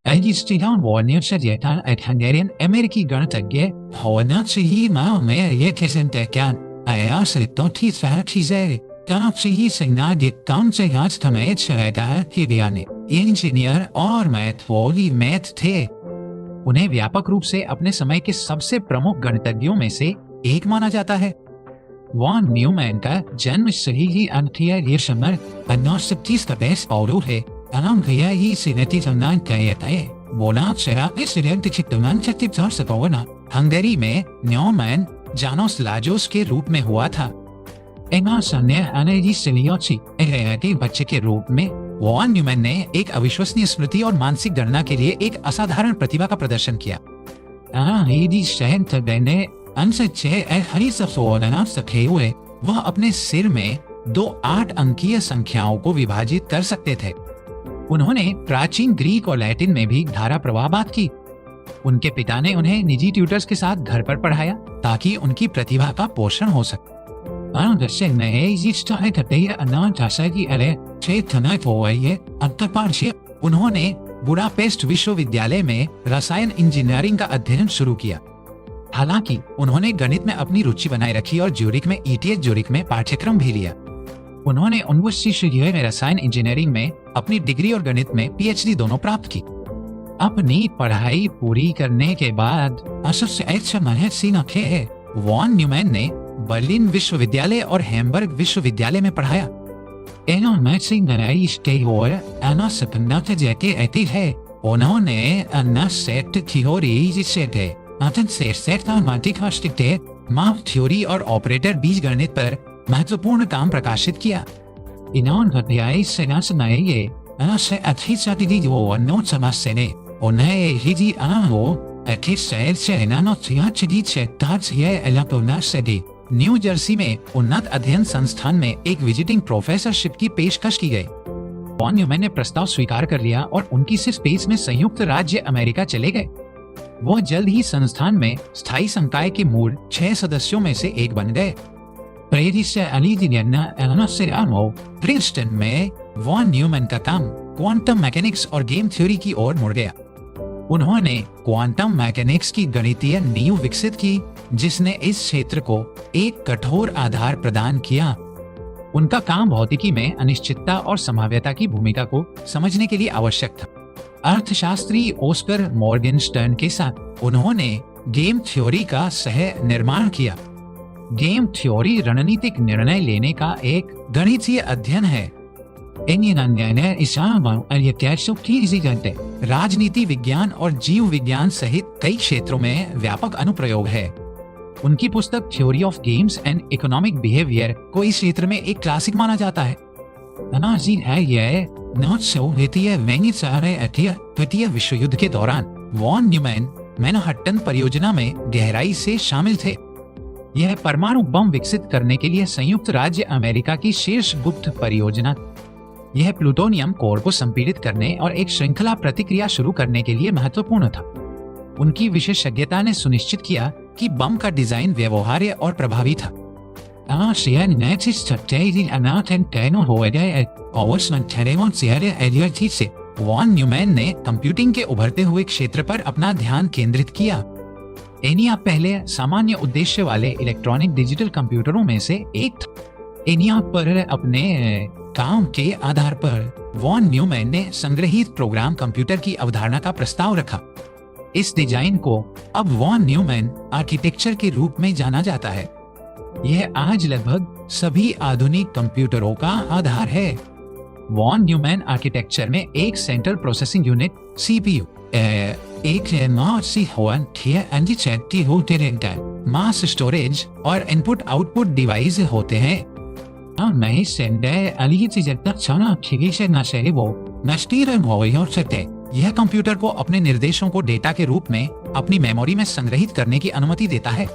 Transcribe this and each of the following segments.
Einstein Warner ett Hungarian Ameriki gणितज्ञ होना चाहिए माँ में ये किसने क्या आया से तो ठीक है चीज़ें तब से ही संज्ञादित काम से आज हमें चलाता है कि बयाने इंजीनियर और मैथ थे। उन्हें व्यापक रूप से अपने समय के सबसे प्रमुख गणितज्ञों में से एक माना जाता है। वॉन न्यूमैन का जन्म सही ही दिसंबर 1930 का बेस पाउडू है। ही सिनेटी संदान कहता है बोला चेहरा इस हंगरी में न्यूमैन जानोस लाजोस के रूप में हुआ था। बच्चे के रूप में वॉन न्यूमैन ने एक अविश्वसनीय स्मृति और मानसिक गणना के लिए एक असाधारण प्रतिभा का प्रदर्शन किया। वह अपने सिर में 2 8 अंकीय संख्याओं को विभाजित कर सकते थे। उन्होंने प्राचीन ग्रीक और लैटिन में भी धारा प्रवाह बात की। उनके पिता ने उन्हें निजी ट्यूटर्स के साथ घर पर पढ़ाया ताकि उनकी प्रतिभा का पोषण हो सके। उन्होंने बुडापेस्ट विश्वविद्यालय में रसायन इंजीनियरिंग का अध्ययन शुरू किया। हालांकि उन्होंने गणित में अपनी रुचि बनाए रखी और ज्यूरिख में ETH ज्यूरिख में पाठ्यक्रम भी लिया। उन्होंने में रसायन इंजीनियरिंग में अपनी डिग्री और गणित में PhD दोनों प्राप्त की। अपनी पढ़ाई पूरी करने के बाद वॉन न्यूमैन ने बर्लिन विश्वविद्यालय और हैम्बर्ग विश्वविद्यालय में पढ़ाया। उन्होंने थ्योरी और ऑपरेटर बीजगणित पर महत्वपूर्ण काम प्रकाशित किया। न्यू जर्सी में उन्नत अध्ययन संस्थान में एक विजिटिंग प्रोफेसरशिप की पेशकश की गई। वॉन न्यूमैन ने प्रस्ताव स्वीकार कर लिया और उनकी से स्पेस में संयुक्त राज्य अमेरिका चले गए। वह जल्द ही संस्थान में स्थायी संकाय के मूल 6 सदस्यों में से एक बन गए। प्रिंसटन में वॉन न्यूमैन का काम क्वांटम मैकेनिक्स और गेम थ्योरी की ओर मुड़ गया। उन्होंने क्वांटम मैकेनिक्स की गणितीय नींव विकसित की जिसने इस क्षेत्र को एक कठोर आधार प्रदान किया। उनका काम भौतिकी में अनिश्चितता और संभाव्यता की भूमिका को समझने के लिए आवश्यक था। अर्थशास्त्री ऑस्कर मॉर्गनस्टर्न के साथ उन्होंने गेम थ्योरी का सह निर्माण किया। गेम थ्योरी रणनीतिक निर्णय लेने का एक गणितीय अध्ययन है। राजनीति विज्ञान और जीव विज्ञान सहित कई क्षेत्रों में व्यापक अनुप्रयोग है। उनकी पुस्तक theory of games and economic behaviour को इस क्षेत्र में एक क्लासिक माना जाता है। द्वितीय विश्व युद्ध के दौरान वॉन न्यूमैन मैनहट्टन परियोजना में गहराई से शामिल थे। यह परमाणु बम विकसित करने के लिए संयुक्त राज्य अमेरिका की शीर्ष गुप्त परियोजना। यह प्लूटोनियम कोर को संपीड़ित करने और एक श्रृंखला प्रतिक्रिया शुरू करने के लिए महत्वपूर्ण था। उनकी विशेषज्ञता ने सुनिश्चित किया कि बम का डिजाइन व्यवहार्य और प्रभावी था। वॉन न्यूमैन ने कंप्यूटिंग के उभरते हुए क्षेत्र पर अपना ध्यान केंद्रित किया। ENIAC पहले सामान्य उद्देश्य वाले इलेक्ट्रॉनिक डिजिटल कंप्यूटरों में से एक था। ENIAC पर अपने काम के आधार पर वॉन न्यूमैन ने संग्रहीत प्रोग्राम कंप्यूटर की अवधारणा का प्रस्ताव रखा। इस डिजाइन को अब वॉन न्यूमैन आर्किटेक्चर के रूप में जाना जाता है। यह आज लगभग सभी आधुनिक कंप्यूटरों का आधार है। वॉन न्यूमैन आर्किटेक्चर में एक सेंट्रल प्रोसेसिंग यूनिट CPU, एक मास स्टोरेज और इनपुट आउटपुट डिवाइस होते हैं। यह कंप्यूटर को अपने निर्देशों को डेटा के रूप में अपनी मेमोरी में संग्रहित करने की अनुमति देता है।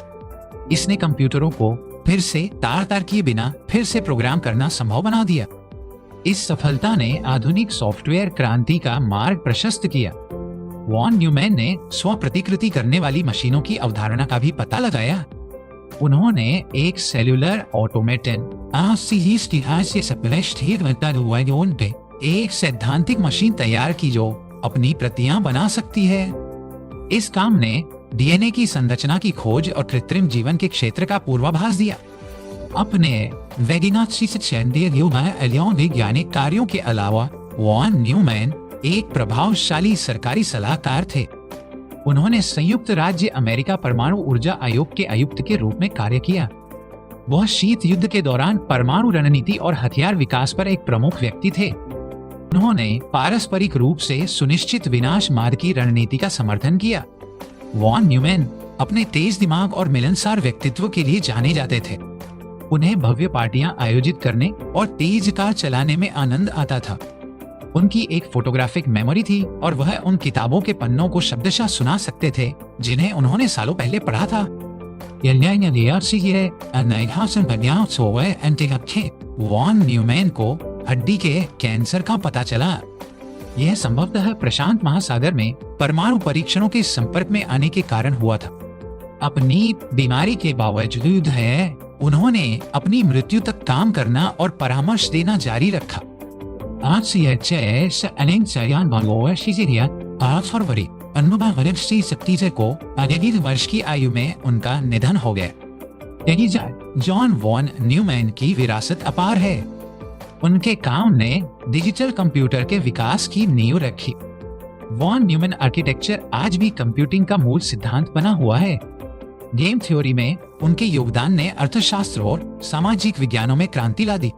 इसने कंप्यूटरों को फिर से तार किए बिना फिर से प्रोग्राम करना संभव बना दिया। इस सफलता ने आधुनिक सॉफ्टवेयर क्रांति का मार्ग प्रशस्त किया। वॉन न्यूमैन ने स्व प्रतिकृति करने वाली मशीनों की अवधारणा का भी पता लगाया। उन्होंने एक सेल्यूलर ऑटोमेटन पे एक सैद्धांतिक मशीन तैयार की जो अपनी प्रतियां बना सकती है। इस काम ने डीएनए की संरचना की खोज और कृत्रिम जीवन के क्षेत्र का पूर्वाभास दिया। अपने वैज्ञानिक कार्यों के अलावा वॉन न्यूमैन एक प्रभावशाली सरकारी सलाहकार थे। उन्होंने संयुक्त राज्य अमेरिका परमाणु ऊर्जा आयोग के आयुक्त के रूप में कार्य किया। वह शीत युद्ध के दौरान परमाणु रणनीति और हथियार विकास पर एक प्रमुख व्यक्ति थे। उन्होंने पारस्परिक रूप से सुनिश्चित विनाश मार्ग की रणनीति का समर्थन किया। वॉन न्यूमैन अपने तेज दिमाग और मिलनसार व्यक्तित्व के लिए जाने जाते थे। उन्हें भव्य पार्टियां आयोजित करने और तेज कार चलाने में आनंद आता था। उनकी एक फोटोग्राफिक मेमोरी थी और वह उन किताबों के पन्नों को शब्दशः सुना सकते थे जिन्हें उन्होंने सालों पहले पढ़ा था। वॉन न्यूमैन को हड्डी के कैंसर का पता चला। यह संभवतः प्रशांत महासागर में परमाणु परीक्षणों के संपर्क में आने के कारण हुआ था। अपनी बीमारी के बावजूद उन्होंने अपनी मृत्यु तक काम करना और परामर्श देना जारी रखा। आज फरवरी 1937 को 38 वर्ष की आयु में उनका निधन हो गया। जॉन वॉन न्यूमैन की विरासत अपार है। उनके काम ने डिजिटल कंप्यूटर के विकास की नींव रखी। वॉन न्यूमैन आर्किटेक्चर आज भी कंप्यूटिंग का मूल सिद्धांत बना हुआ है। गेम थ्योरी में उनके योगदान ने अर्थशास्त्र और सामाजिक विज्ञानों में क्रांति ला दी।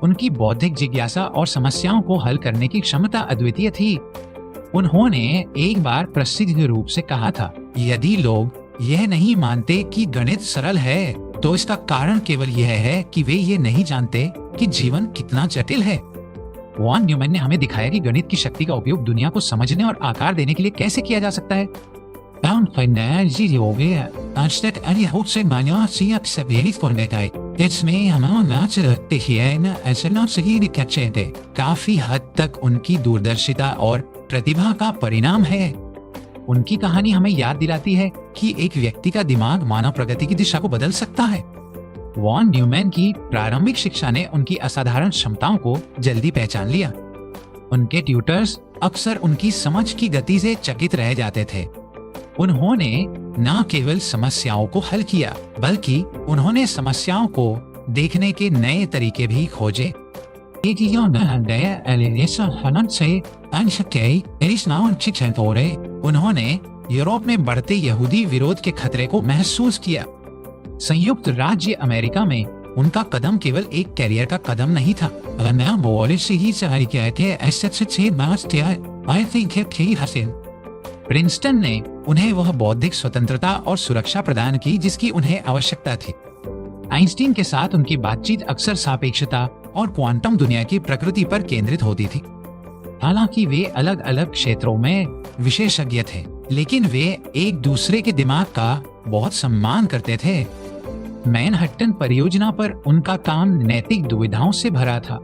उनकी बौद्धिक जिज्ञासा और समस्याओं को हल करने की क्षमता अद्वितीय थी। उन्होंने एक बार प्रसिद्ध रूप से कहा था, यदि लोग यह नहीं मानते कि गणित सरल है तो इसका कारण केवल यह है कि वे ये नहीं जानते कि जीवन कितना जटिल है। वॉन न्यूमैन ने हमें दिखाया कि गणित की शक्ति का उपयोग दुनिया को समझने और आकार देने के लिए कैसे किया जा सकता है। काफी हद तक उनकी दूरदर्शिता और प्रतिभा का परिणाम है। उनकी कहानी हमें याद दिलाती है कि एक व्यक्ति का दिमाग मानव प्रगति की दिशा को बदल सकता है। वॉन न्यूमैन की प्रारंभिक शिक्षा ने उनकी असाधारण क्षमताओं को जल्दी पहचान लिया। उनके ट्यूटर्स अक्सर उनकी समझ की गति से चकित रह जाते थे। उन्होंने न केवल समस्याओं को हल किया बल्कि उन्होंने समस्याओं को देखने के नए तरीके भी खोजे। उन्होंने यूरोप में बढ़ते यहूदी विरोध के खतरे को महसूस किया। संयुक्त राज्य अमेरिका में उनका कदम केवल एक कैरियर का कदम नहीं था। प्रिंसटन ने उन्हें वह बौद्धिक स्वतंत्रता और सुरक्षा प्रदान की जिसकी उन्हें आवश्यकता थी। आइंस्टीन के साथ उनकी बातचीत अक्सर सापेक्षता और क्वांटम दुनिया की प्रकृति पर केंद्रित होती थी। हालांकि वे अलग अलग क्षेत्रों में विशेषज्ञ थे, लेकिन वे एक दूसरे के दिमाग का बहुत सम्मान करते थे। मैनहट्टन परियोजना पर उनका काम नैतिक दुविधाओं से भरा था।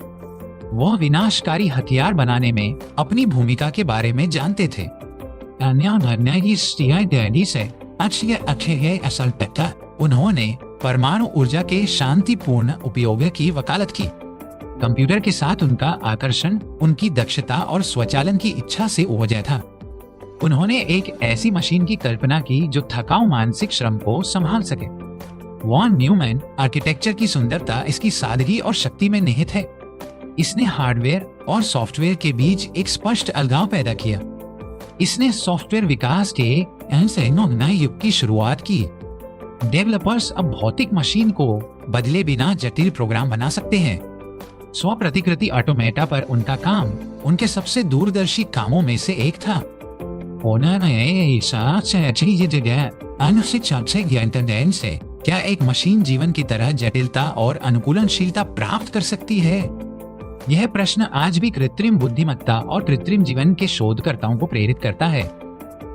वह विनाशकारी हथियार बनाने में अपनी भूमिका के बारे में जानते थे। उन्होंने परमाणु ऊर्जा के शांतिपूर्ण उपयोग की वकालत की। कंप्यूटर के साथ उनका आकर्षण उनकी दक्षता और स्वचालन की इच्छा से उपजा था। उन्होंने एक ऐसी मशीन की कल्पना की जो थकाऊ मानसिक श्रम को संभाल सके। वॉन न्यूमैन आर्किटेक्चर की सुंदरता इसकी सादगी और शक्ति में निहित है। इसने हार्डवेयर और सॉफ्टवेयर के बीच एक स्पष्ट अलगाव पैदा किया। इसने सॉफ्टवेयर विकास के नए युग की शुरुआत की। डेवलपर्स अब भौतिक मशीन को बदले बिना जटिल प्रोग्राम बना सकते हैं। स्व प्रतिकृति ऑटोमेटा पर उनका काम उनके सबसे दूरदर्शी कामों में से एक था। क्या एक मशीन जीवन की तरह जटिलता और अनुकूलनशीलता प्राप्त कर सकती है? यह प्रश्न आज भी कृत्रिम बुद्धिमत्ता और कृत्रिम जीवन के शोधकर्ताओं को प्रेरित करता है।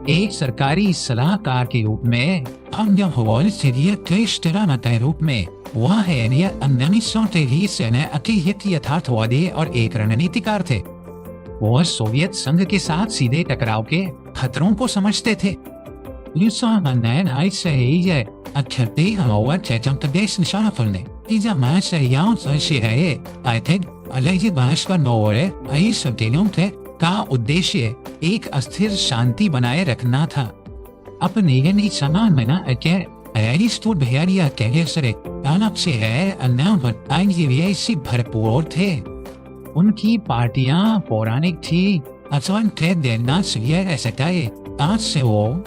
एक सरकारी सलाहकार के रूप में रूप में वह हेनिया अन्ननी सेना अकिहित यथार्थवादी और एक रणनीतिकार थे। वह सोवियत संघ के साथ सीधे टकराव के खतरों को समझते थे। का उद्देश्य एक अस्थिर शांति बनाए रखना था। अपने समान में ना भरपूर थे। उनकी पार्टियां पौराणिक थी। आज से वो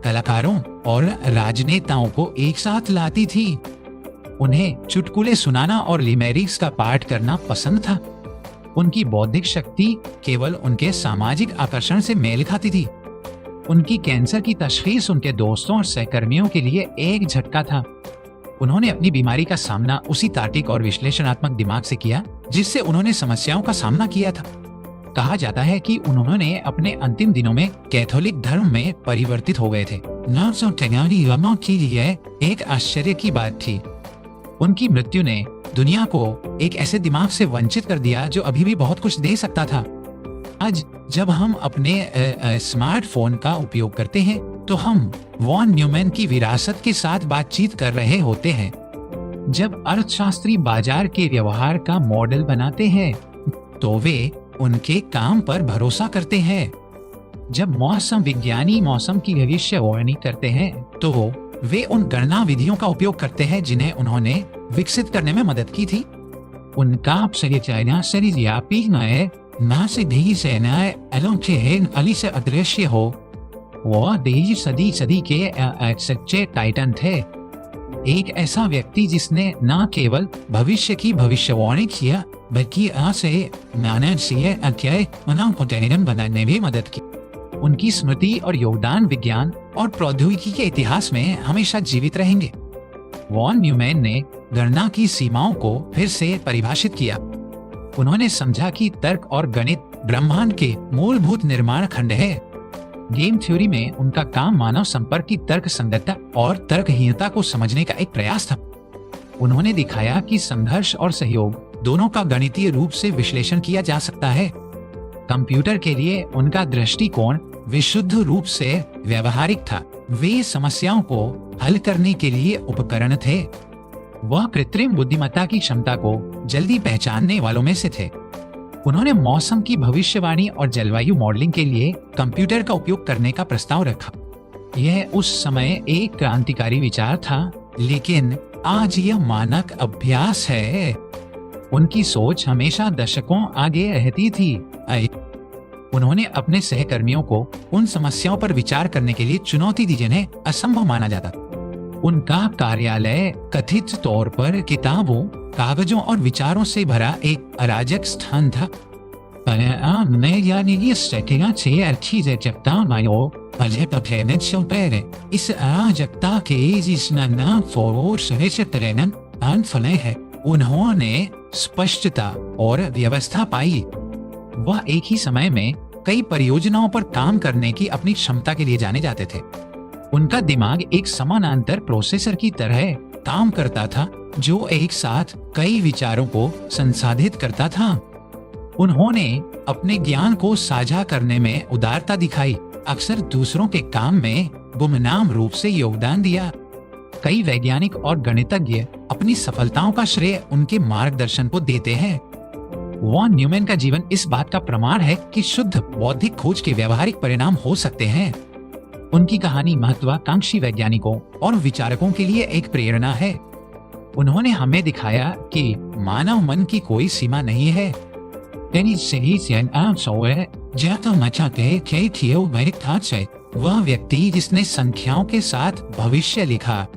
कलाकारों और राजनेताओं को एक साथ लाती थी। उन्हें चुटकुले सुनाना और लिमेरिक्स का पाठ करना पसंद था। उनकी बौद्धिक शक्ति केवल उनके सामाजिक आकर्षण से मेल खाती थी। उनकी कैंसर की तशखीस उनके दोस्तों और सहकर्मियों के लिए एक झटका था। उन्होंने अपनी बीमारी का सामना उसी तार्किक और विश्लेषणात्मक दिमाग से किया जिससे उन्होंने समस्याओं का सामना किया था। कहा जाता है कि उन्होंने अपने अंतिम दिनों में कैथोलिक धर्म में परिवर्तित हो गए थे। एक आश्चर्य की बात थी। उनकी मृत्यु ने दुनिया को एक ऐसे दिमाग से वंचित कर दिया जो अभी भी बहुत कुछ दे सकता था। आज जब हम अपने स्मार्टफोन का उपयोग करते हैं तो हम वॉन न्यूमैन की विरासत के साथ बातचीत कर रहे होते हैं। जब अर्थशास्त्री बाजार के व्यवहार का मॉडल बनाते हैं तो वे उनके काम पर भरोसा करते हैं। जब मौसम विज्ञानी मौसम की भविष्यवाणी करते हैं तो वे उन गणना विधियों का उपयोग करते हैं जिन्हें उन्होंने विकसित करने में मदद की थी। उनका अली से अदृश्य हो। वह सदी के सच्चे टाइटन थे। एक ऐसा व्यक्ति जिसने न केवल भविष्य की भविष्यवाणी किया बल्कि बनाने में भी मदद की। उनकी स्मृति और योगदान विज्ञान और प्रौद्योगिकी के इतिहास में हमेशा जीवित रहेंगे। वॉन न्यूमैन ने गणना की सीमाओं को फिर से परिभाषित किया। उन्होंने समझा कि तर्क और गणित ब्रह्मांड के मूलभूत निर्माण खंड है। गेम थ्योरी में उनका काम मानव संपर्क की तर्क संगतता और तर्कहीनता को समझने का एक प्रयास था। उन्होंने दिखाया कि संघर्ष और सहयोग दोनों का गणितीय रूप से विश्लेषण किया जा सकता है। कंप्यूटर के लिए उनका दृष्टिकोण विशुद्ध रूप से व्यवहारिक था। वे समस्याओं को हल करने के लिए उपकरण थे। वह कृत्रिम बुद्धिमत्ता की क्षमता को जल्दी पहचानने वालों में से थे। उन्होंने मौसम की भविष्यवाणी और जलवायु मॉडलिंग के लिए कंप्यूटर का उपयोग करने का प्रस्ताव रखा। यह उस समय एक क्रांतिकारी विचार था, लेकिन आज यह मानक अभ्यास है। उनकी सोच हमेशा दशकों आगे रहती थी। उन्होंने अपने सहकर्मियों को उन समस्याओं पर विचार करने के लिए चुनौती दी जिन्हें असंभव माना जाता। उनका कार्यालय कथित तौर पर किताबों, कागजों और विचारों से भरा एक अराजक स्थान था। इस अराजकता के उन्होंने स्पष्टता और व्यवस्था पाई। वह एक ही समय में कई परियोजनाओं पर काम करने की अपनी क्षमता के लिए जाने जाते थे। उनका दिमाग एक समानांतर प्रोसेसर की तरह काम करता था जो एक साथ कई विचारों को संसाधित करता था। उन्होंने अपने ज्ञान को साझा करने में उदारता दिखाई, अक्सर दूसरों के काम में गुमनाम रूप से योगदान दिया। कई वैज्ञानिक और गणितज्ञ अपनी सफलताओं का श्रेय उनके मार्गदर्शन को देते हैं। वॉन न्यूमैन का जीवन इस बात का प्रमाण है कि शुद्ध बौद्धिक खोज के व्यावहारिक परिणाम हो सकते हैं। उनकी कहानी महत्वाकांक्षी वैज्ञानिकों और विचारकों के लिए एक प्रेरणा है। उन्होंने हमें दिखाया कि मानव मन की कोई सीमा नहीं है। वह व्यक्ति जिसने संख्याओं के साथ भविष्य लिखा